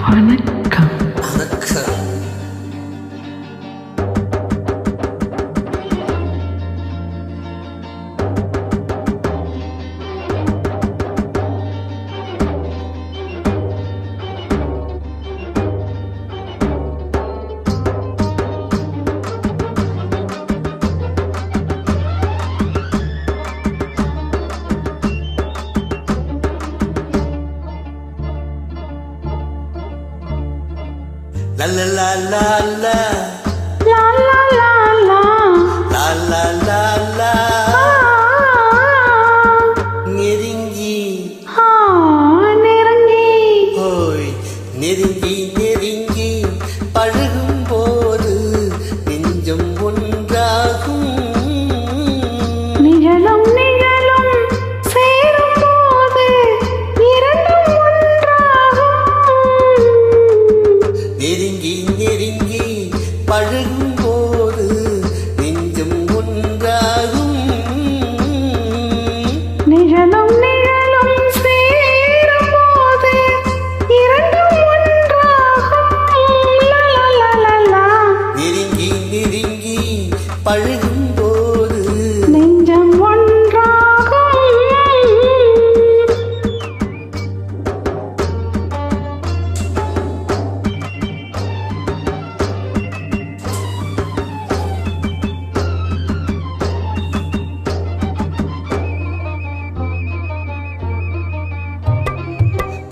வணக்கம். La la la la la La la la la la la la la நெருங்கி நெருங்கி ஓய் நெருங்கி நெருங்கி பழகும் போது நெஞ்சம் ஒன்றாகும் நிழலும் நிழலும் சேரும் போது இரண்டும் ஒன்றாகும். நெருங்கி நெருங்கி பழகும் போது நெஞ்சம் ஒன்றாகும் நிழலும் நிழலும் சேரும் போது இரண்டும் ஒன்றாகும். லா லா லா லா லா. நெருங்கி நெருங்கி பழகும் போது நெஞ்சம் ஒன்றாகும்.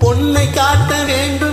பொன்னை காட்ட வேண்டும்